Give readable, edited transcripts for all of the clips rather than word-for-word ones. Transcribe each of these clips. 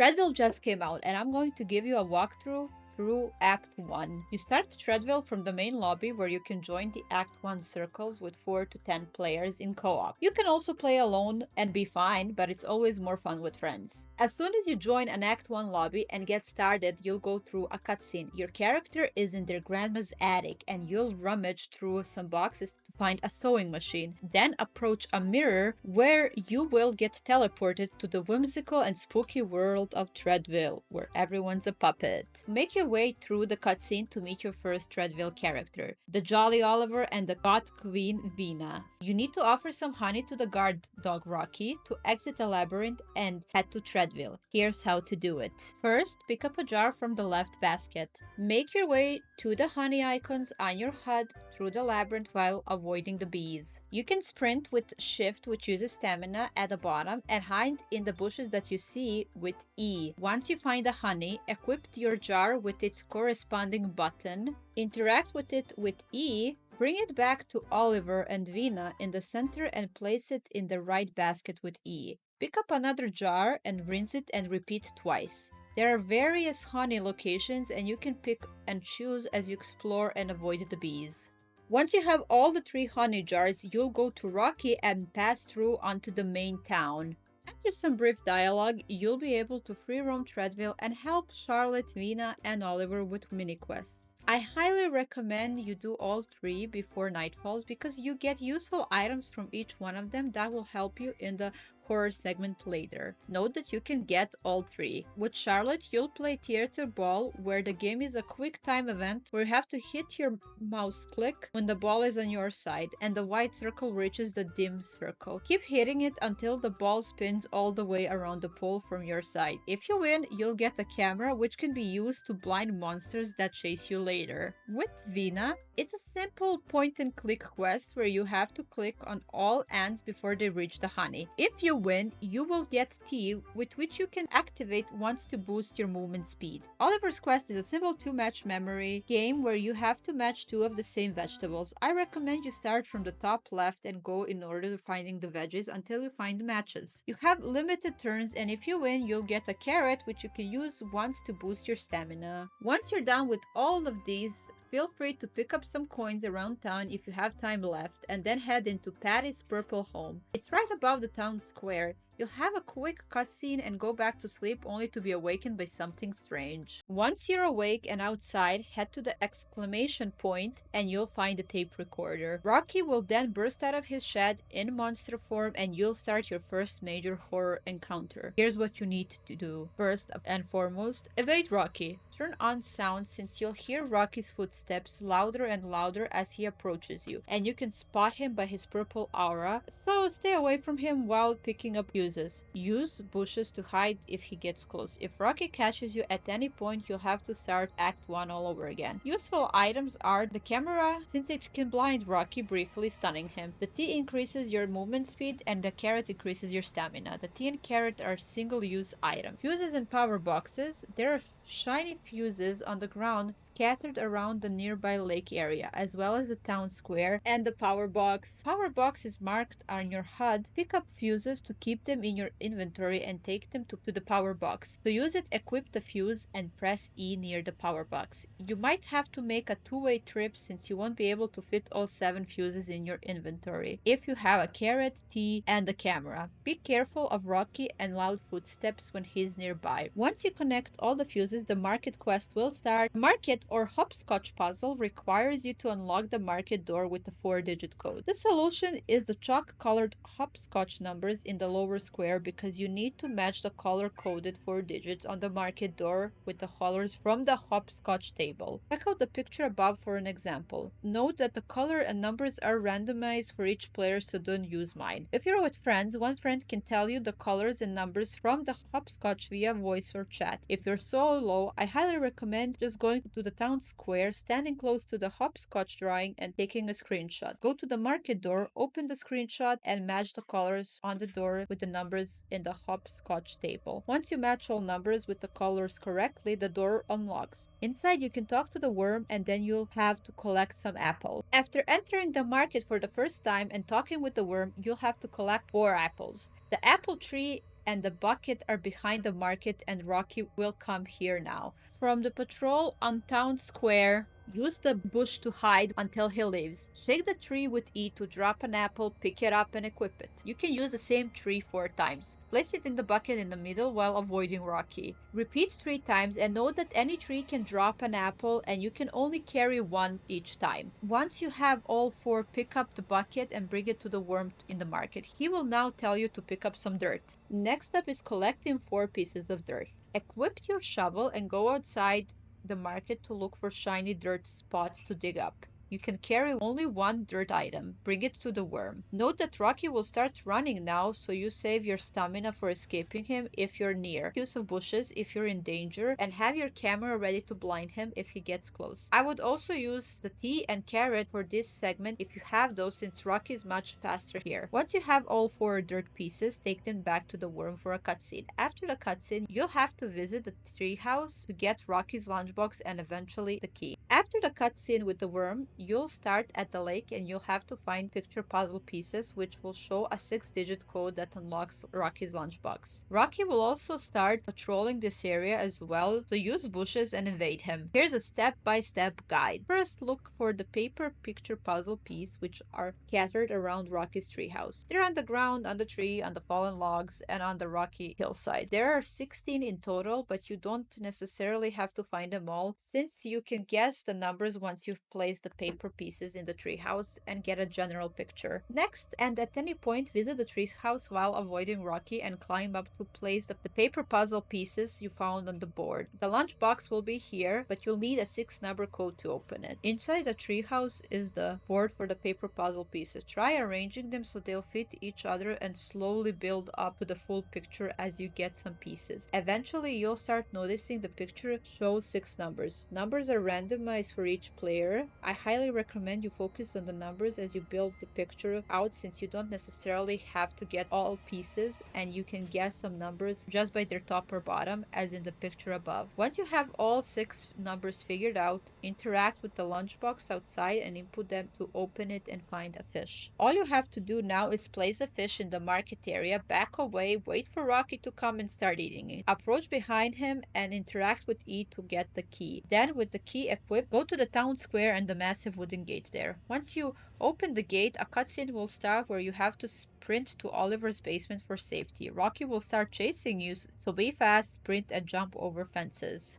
Threadville just came out, and I'm going to give you a walkthrough through Act 1. You start Threadville from the main lobby where you can join the Act 1 circles with 4 to 10 players in co-op. You can also play alone and be fine, but it's always more fun with friends. As soon as you join an Act 1 lobby and get started, you'll go through a cutscene. Your character is in their grandma's attic and you'll rummage through some boxes to find a sewing machine. Then approach a mirror where you will get teleported to the whimsical and spooky world of Threadville, where everyone's a puppet. Make your way through the cutscene to meet your first Threadville character, the Jolly Oliver and the God Queen Vina. You need to offer some honey to the guard dog Rocky to exit the labyrinth and head to Threadville. Here's how to do it. First, pick up a jar from the left basket. Make your way to the honey icons on your HUD through the labyrinth while avoiding the bees. You can sprint with shift, which uses stamina, at the bottom, and hide in the bushes that you see with E. Once you find the honey, equip your jar with its corresponding button, interact with it with E, bring it back to Oliver and Vina in the center and place it in the right basket with E. Pick up another jar and rinse it and repeat twice. There are various honey locations and you can pick and choose as you explore and avoid the bees. Once you have all the 3 honey jars, you'll go to Rocky and pass through onto the main town. After some brief dialogue, you'll be able to free roam Threadville and help Charlotte, Vina, and Oliver with mini quests. I highly recommend you do all 3 before night falls because you get useful items from each one of them that will help you in the horror segment later. Note that you can get all 3. With Charlotte, you'll play Theater Ball, where the game is a quick time event where you have to hit your mouse click when the ball is on your side and the white circle reaches the dim circle. Keep hitting it until the ball spins all the way around the pole from your side. If you win, you'll get a camera which can be used to blind monsters that chase you later. With Vina, it's a simple point and click quest where you have to click on all ants before they reach the honey. If you win, you will get tea, with which you can activate once to boost your movement speed. Oliver's Quest is a simple 2-match memory game where you have to match 2 of the same vegetables. I recommend you start from the top left and go in order to finding the veggies until you find the matches. You have limited turns, and if you win, you'll get a carrot which you can use once to boost your stamina. Once you're done with all of these, feel free to pick up some coins around town if you have time left, and then head into Patty's purple home. It's right above the town square. You'll have a quick cutscene and go back to sleep only to be awakened by something strange. Once you're awake and outside, head to the exclamation point and you'll find the tape recorder. Rocky will then burst out of his shed in monster form and you'll start your first major horror encounter. Here's what you need to do. First and foremost, evade Rocky. Turn on sound since you'll hear Rocky's footsteps louder and louder as he approaches you, and you can spot him by his purple aura, so stay away from him while picking up fuses. Use bushes to hide if he gets close. If Rocky catches you at any point, you'll have to start Act 1 all over again. Useful items are the camera, since it can blind Rocky, briefly stunning him. The tea increases your movement speed and the carrot increases your stamina. The tea and carrot are single-use items. Fuses and power boxes. There are shiny fuses on the ground scattered around the nearby lake area, as well as the town square and the power box. Power box is marked on your HUD. Pick up fuses to keep them in your inventory and take them to the power box. To use it, equip the fuse and press E near the power box. You might have to make a 2-way trip since you won't be able to fit all 7 fuses in your inventory if you have a carrot, tea, and a camera. Be careful of Rocky and loud footsteps when he's nearby. Once you connect all the fuses, the market quest will start. Market or hopscotch puzzle requires you to unlock the market door with a 4-digit code. The solution is the chalk-colored hopscotch numbers in the lower square because you need to match the color-coded 4 digits on the market door with the colors from the hopscotch table. Check out the picture above for an example. Note that the color and numbers are randomized for each player, so don't use mine. If you're with friends, one friend can tell you the colors and numbers from the hopscotch via voice or chat. If you're so low, I highly recommend just going to the town square, standing close to the hopscotch drawing and taking a screenshot. Go to the market door, open the screenshot, and match the colors on the door with the numbers in the hopscotch table. Once you match all numbers with the colors correctly, the door unlocks. Inside, you can talk to the worm and then you'll have to collect some apples. After entering the market for the first time and talking with the worm, you'll have to collect 4 apples. The apple tree and the bucket are behind the market, and Rocky will come here now. From the patrol on Town Square, use the bush to hide until he leaves. Shake the tree with E to drop an apple, pick it up, and equip it. You can use the same tree 4 times. Place it in the bucket in the middle while avoiding Rocky. Repeat 3 times and note that any tree can drop an apple and you can only carry 1 each time. Once you have all 4, pick up the bucket and bring it to the worm in the market. He will now tell you to pick up some dirt. Next up is collecting 4 pieces of dirt. Equip your shovel and go outside the market to look for shiny dirt spots to dig up. You can carry only 1 dirt item. Bring it to the worm. Note that Rocky will start running now, so you save your stamina for escaping him if you're near. Use of bushes if you're in danger, and have your camera ready to blind him if he gets close. I would also use the T and carrot for this segment if you have those, since Rocky is much faster here. Once you have all 4 dirt pieces, take them back to the worm for a cutscene. After the cutscene, you'll have to visit the treehouse to get Rocky's lunchbox and eventually the key. After the cutscene with the worm, you'll start at the lake and you'll have to find picture puzzle pieces which will show a 6-digit code that unlocks Rocky's lunchbox. Rocky will also start patrolling this area as well, so use bushes and evade him. Here's a step-by-step guide. First, look for the paper picture puzzle piece which are scattered around Rocky's treehouse. They're on the ground, on the tree, on the fallen logs, and on the rocky hillside. There are 16 in total, but you don't necessarily have to find them all, since you can guess the numbers once you've placed the paper pieces in the treehouse and get a general picture. Next, and at any point, visit the treehouse while avoiding Rocky and climb up to place the paper puzzle pieces you found on the board. The lunchbox will be here, but you'll need a 6-number code to open it. Inside the treehouse is the board for the paper puzzle pieces. Try arranging them so they'll fit each other and slowly build up to the full picture as you get some pieces. Eventually, you'll start noticing the picture shows 6 numbers. Numbers are randomized for each player. I highly recommend you focus on the numbers as you build the picture out, since you don't necessarily have to get all pieces and you can guess some numbers just by their top or bottom, as in the picture above. Once you have all 6 numbers figured out, interact with the lunchbox outside and input them to open it and find a fish. All you have to do now is place a fish in the market area, back away, wait for Rocky to come and start eating it. Approach behind him and interact with E to get the key. Then with the key equipped, go to the town square and the massive wooden gate there. Once you open the gate, a cutscene will start where you have to sprint to Oliver's basement for safety. Rocky will start chasing you, so be fast, sprint, and jump over fences.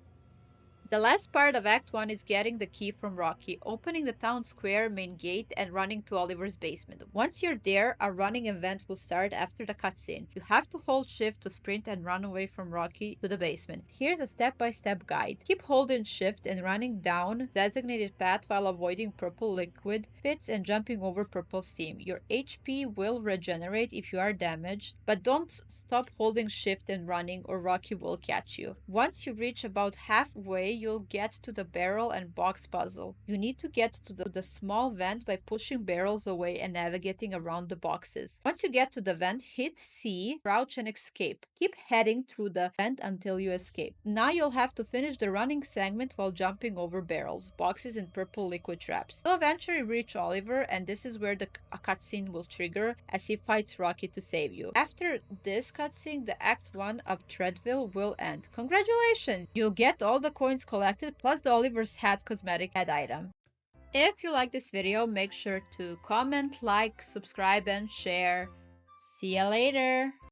The last part of Act 1 is getting the key from Rocky, opening the town square main gate, and running to Oliver's basement. Once you're there, a running event will start after the cutscene. You have to hold shift to sprint and run away from Rocky to the basement. Here's a step-by-step guide. Keep holding shift and running down designated path while avoiding purple liquid pits and jumping over purple steam. Your HP will regenerate if you are damaged, but don't stop holding shift and running or Rocky will catch you. Once you reach about halfway, you'll get to the barrel and box puzzle. You need to get to the small vent by pushing barrels away and navigating around the boxes. Once you get to the vent, hit C, crouch, and escape. Keep heading through the vent until you escape. Now you'll have to finish the running segment while jumping over barrels, boxes, and purple liquid traps. You'll eventually reach Oliver, and this is where a cutscene will trigger as he fights Rocky to save you. After this cutscene, the Act 1 of Threadville will end. Congratulations! You'll get all the coins collected plus the Oliver's hat cosmetic head item. If you like this video, make sure to comment, like, subscribe, and share. See ya later!